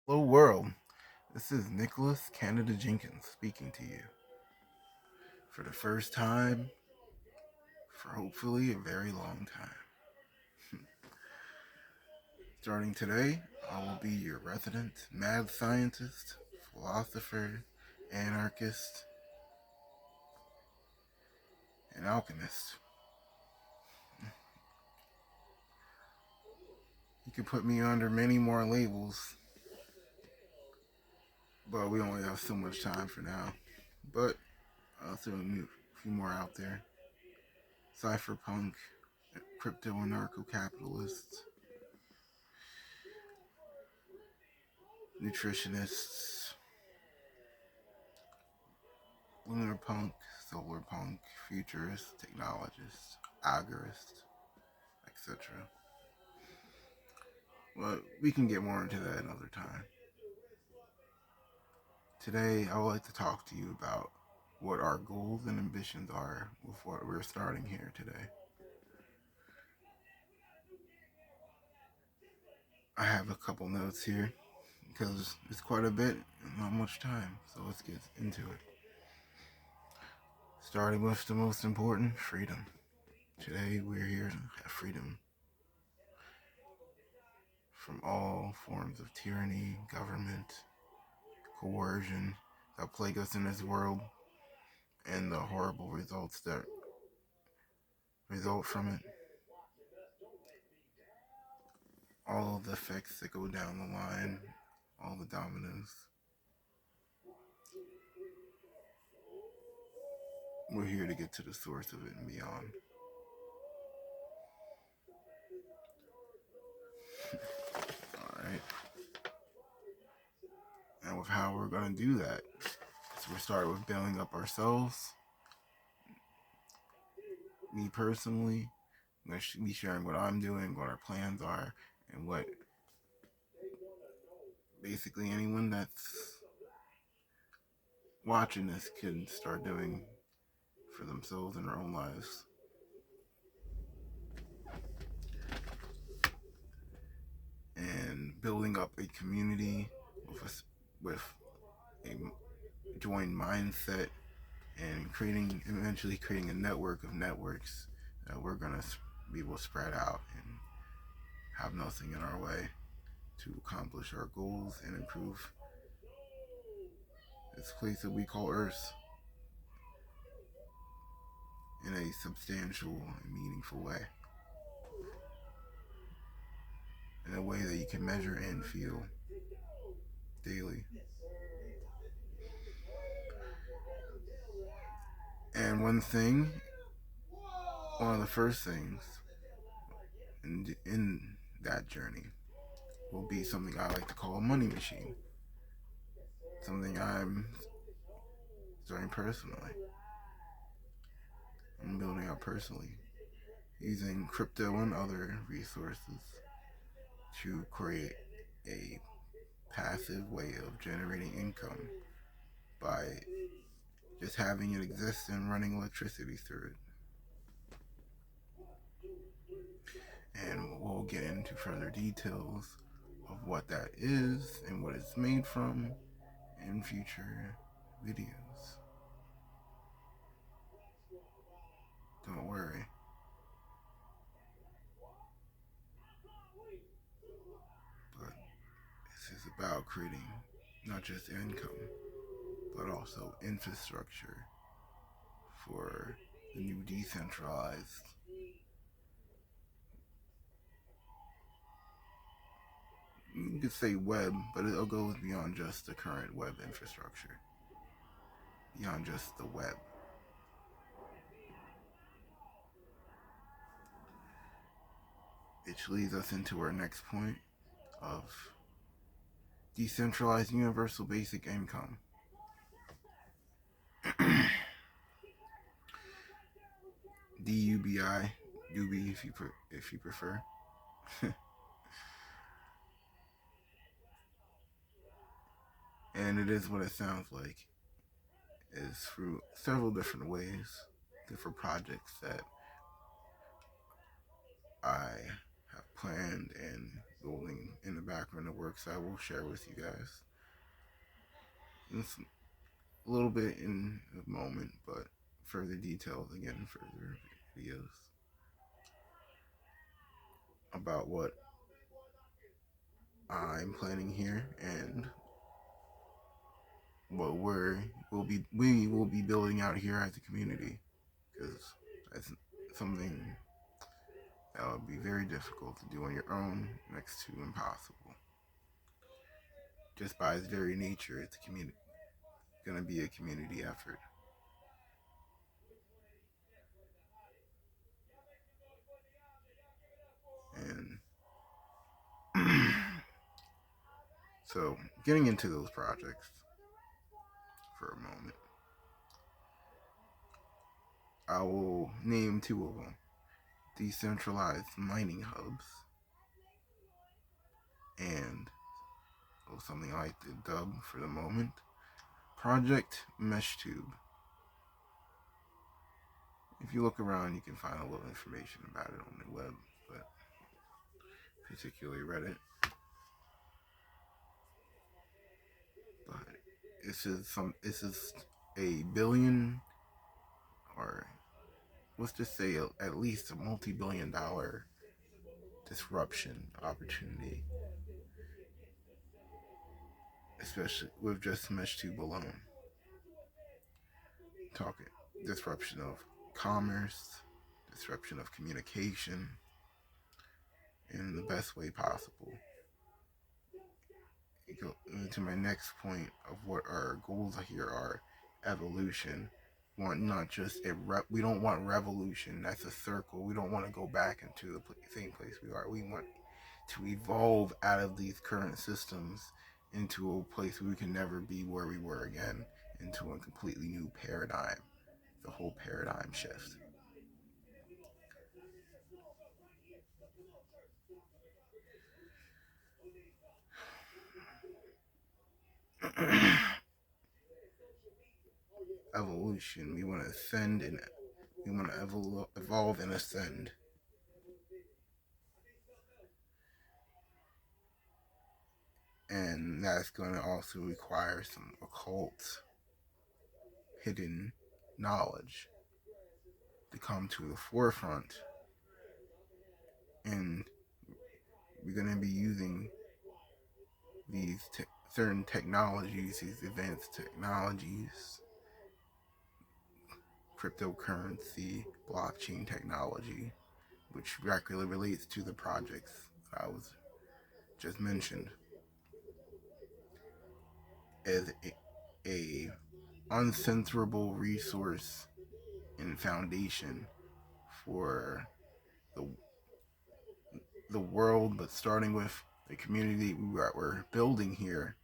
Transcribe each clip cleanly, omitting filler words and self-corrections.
Hello world, this is Nicholas Canada Jenkins speaking to you for the first time for hopefully a very long time. Starting today, I will be your resident mad scientist, philosopher, anarchist, and alchemist. You can put me under many more labels, but we only have so much time for now. But I'll throw a few more out there. Cypherpunk, crypto anarcho-capitalist, nutritionists, lunar punk, solar punk, futurist, technologist, agorist, etc. But we can get more into that another time. Today, I would like to talk to you about what our goals and ambitions are with what we're starting here today. I have a couple notes here because it's quite a bit and not much time, so let's get into it. Starting with the most important, freedom. Today, we're here to have freedom from all forms of tyranny, government, coercion that plague us in this world, and the horrible results that result from it. All of the effects that go down the line, all the dominoes. We're here to get to the source of it and beyond. Alright. And with how we're going to do that, so we're starting with building up ourselves. Me personally, I'm going to be sharing what I'm doing, what our plans are, and what basically anyone that's watching this can start doing for themselves in their own lives. And building up a community with a joined mindset and eventually creating a network of networks that we're going to be able to spread out and have nothing in our way to accomplish our goals and improve this place that we call Earth in a substantial and meaningful way. In a way that you can measure and feel daily. And one of the first things in that journey will be something I like to call a money machine. Something I'm starting personally. I'm building out personally using crypto and other resources to create a passive way of generating income by just having it exist and running electricity through it. And we'll get into further details of what that is and what it's made from in future videos. Don't worry. But this is about creating not just income, but also infrastructure for the new decentralized, you could say web, but it goes beyond just the current web infrastructure, beyond just the web. Which leads us into our next point of decentralized universal basic income. DUBI, UB if you prefer. And it is what it sounds like. Is through several different ways, different projects that I have planned and building in the background of works I will share with you guys. It's a little bit in a moment, but further details again in further videos about what I'm planning here and what we will be building out here as a community, because that's something that would be very difficult to do on your own, next to impossible. Just by its very nature, it's gonna be a community effort. And so, getting into those projects for a moment, I will name two of them: decentralized mining hubs and something I like to dub for the moment, Project Meshtube. If you look around, you can find a little information about it on the web, but particularly Reddit. But this is a billion, or let's just say at least a multi-billion-dollar disruption opportunity, especially with just MeshTube alone. Talking disruption of commerce, disruption of communication, in the best way possible. Go into my next point of what our goals here are: evolution. We don't want revolution. That's a circle. We don't want to go back into the same place we are. We want to evolve out of these current systems into a place where we can never be where we were again, into a completely new paradigm. The whole paradigm shift. Evolution. We want to ascend and we want to evolve and ascend. And that's going to also require some occult, hidden knowledge to come to the forefront. And we're going to be using these certain technologies, these advanced technologies, cryptocurrency, blockchain technology, which directly relates to the projects that I was just mentioned, as a uncensorable resource and foundation for the the world, but starting with the community we're building here,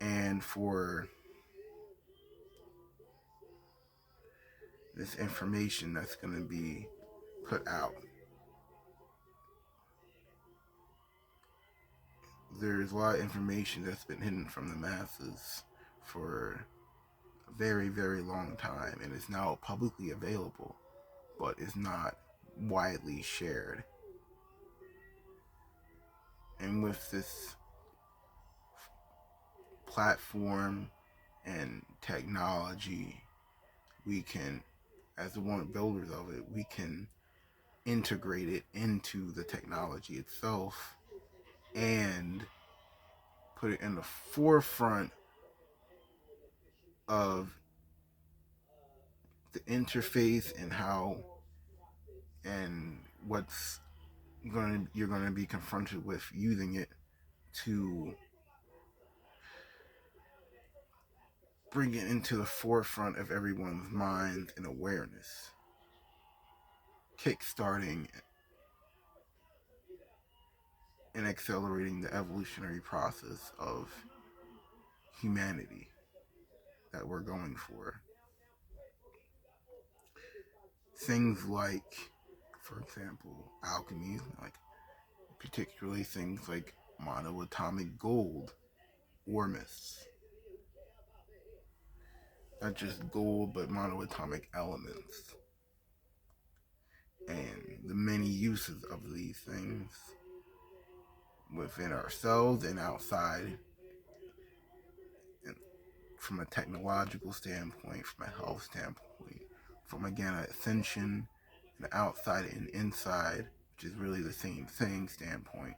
and for this information that's going to be put out. There's a lot of information that's been hidden from the masses for a very, very long time, and it's now publicly available, but is not widely shared. And with this platform and technology, we can, as the one builders of it, we can integrate it into the technology itself and put it in the forefront of the interface and how and what's you're going to be confronted with using it to bring it into the forefront of everyone's mind and awareness, kickstarting and accelerating the evolutionary process of humanity that we're going for. Things like, for example, alchemy, like particularly things like monoatomic gold or myths. Not just gold, but monoatomic elements. And the many uses of these things within ourselves and outside, and from a technological standpoint, from a health standpoint, from again an ascension, an outside and inside, which is really the same thing standpoint.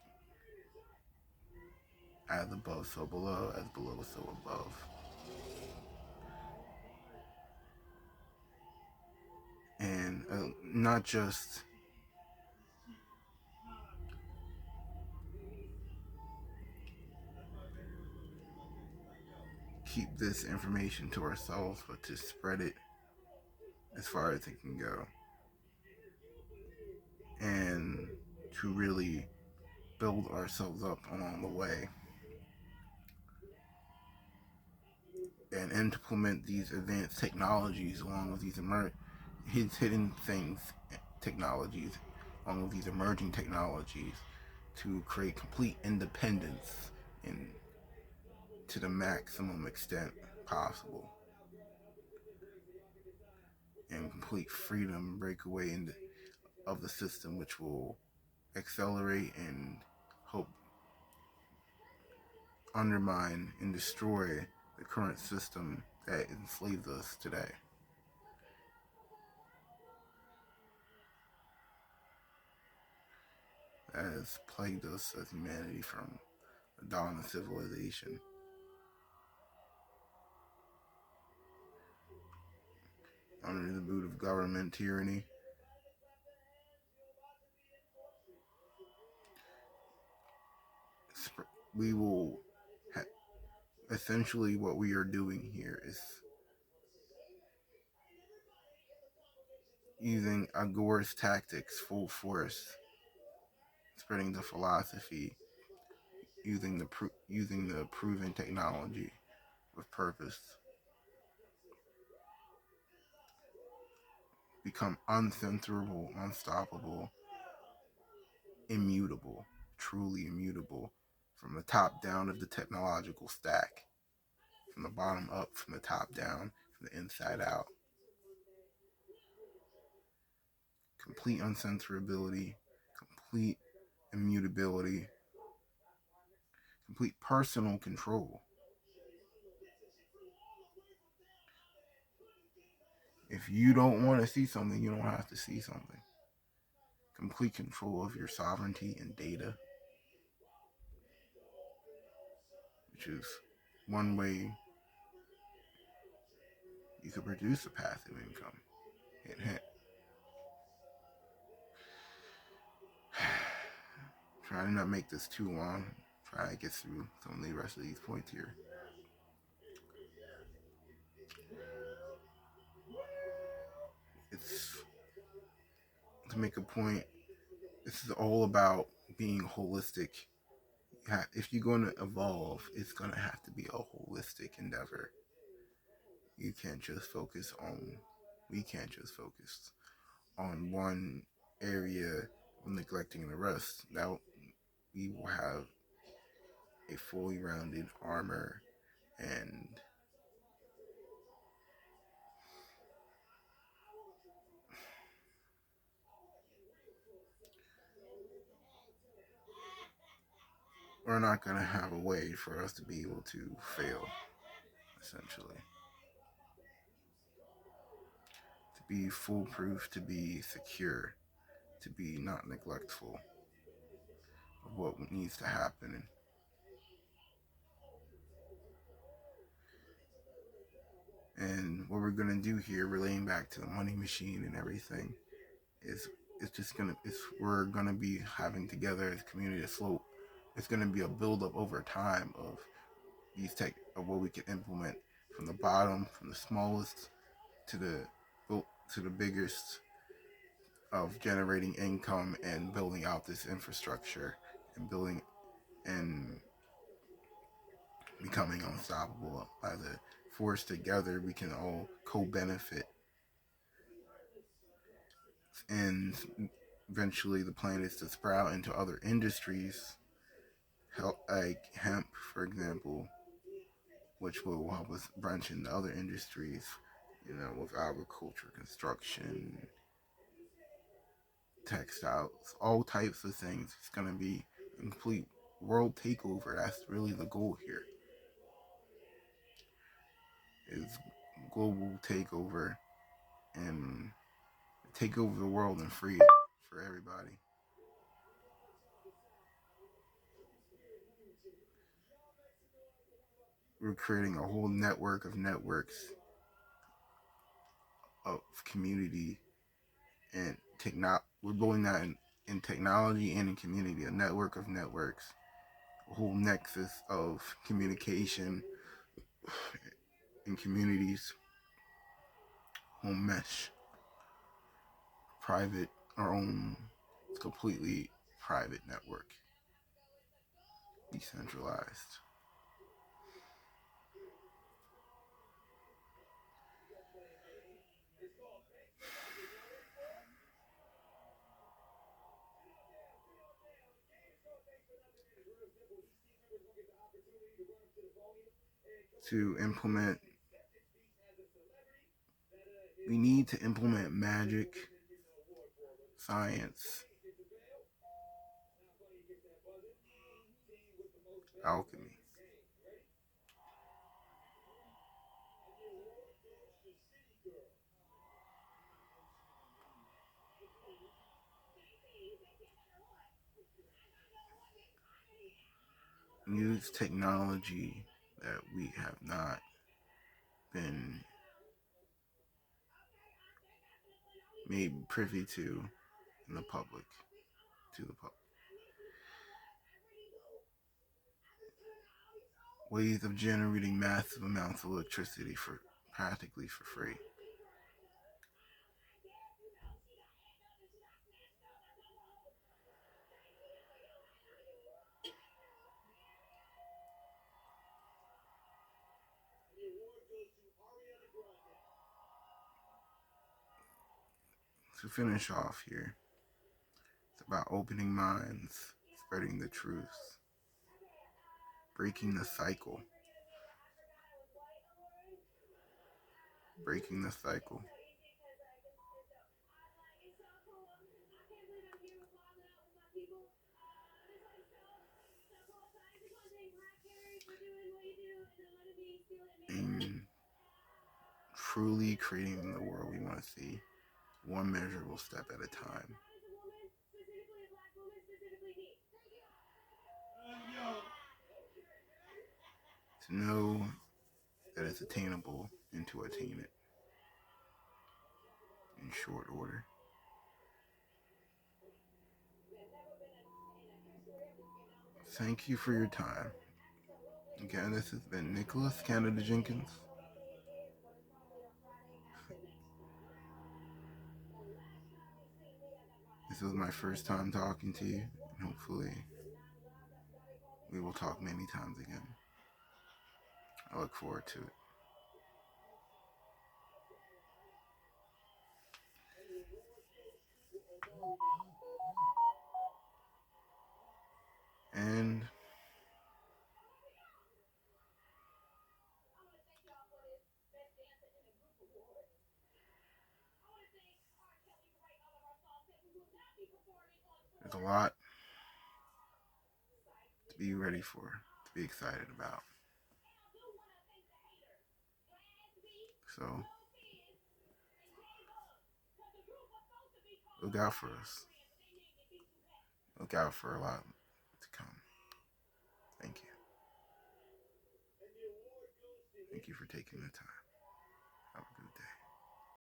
As above, so below, as below, so above. And not just keep this information to ourselves, but to spread it as far as it can go. And to really build ourselves up along the way. And implement these advanced technologies along with these hidden things, technologies, along with these emerging technologies to create complete independence in to the maximum extent possible, and complete freedom breakaway of the system, which will accelerate and hope undermine and destroy the current system that enslaves us today. That has plagued us as humanity from the dawn of civilization. Under the boot of government tyranny, we will essentially what we are doing here is using agorist tactics full force, spreading the philosophy, using the proven technology with purpose, become uncensorable, unstoppable, immutable, truly immutable, from the top down of the technological stack, from the bottom up, from the top down, from the inside out. Complete uncensorability, complete immutability, complete personal control. If you don't want to see something, you don't have to see something. Complete control of your sovereignty and data, which is one way you could produce a passive income. Hint, hint. Try to not make this too long. Try to get through some of the rest of these points here. It's to make a point. This is all about being holistic. If you're going to evolve, it's going to have to be a holistic endeavor. You can't just focus on. We can't just focus on one area neglecting the rest. Now we will have a fully rounded armor, and we're not going to have a way for us to be able to fail, essentially. To be foolproof, to be secure, to be not neglectful of what needs to happen. And what we're going to do here, relating back to the money machine and everything, is we're going to be having together as a community a slope. It's going to be a build up over time of of what we can implement from the bottom, from the smallest to the biggest, of generating income and building out this infrastructure and building and becoming unstoppable. As a force together, we can all co-benefit, and eventually the plan is to sprout into other industries, like hemp, for example, which will help us branch into other industries, with agriculture, construction, textiles, all types of things. It's going to be a complete world takeover. That's really the goal here. Is global takeover and take over the world and free it for everybody. We're creating a whole network of networks of community and we're building that in technology and in community, a network of networks, a whole nexus of communication in communities, whole mesh, private, our own completely private network, decentralized. To implement, we need to implement magic, science, alchemy. Use technology that we have not been made privy to in the public, to the public. Ways of generating massive amounts of electricity for practically for free. To finish off here, it's about opening minds, spreading the truth, breaking the cycle. Breaking the cycle. And truly creating the world we want to see, one measurable step at a time. To know that it's attainable and to attain it in short order. Thank you for your time. Again, this has been Nicholas Canada Jenkins. This was my first time talking to you, and hopefully we will talk many times again. I look forward to it. And there's a lot to be ready for, to be excited about. So, look out for us. Look out for a lot to come. Thank you. Thank you for taking the time.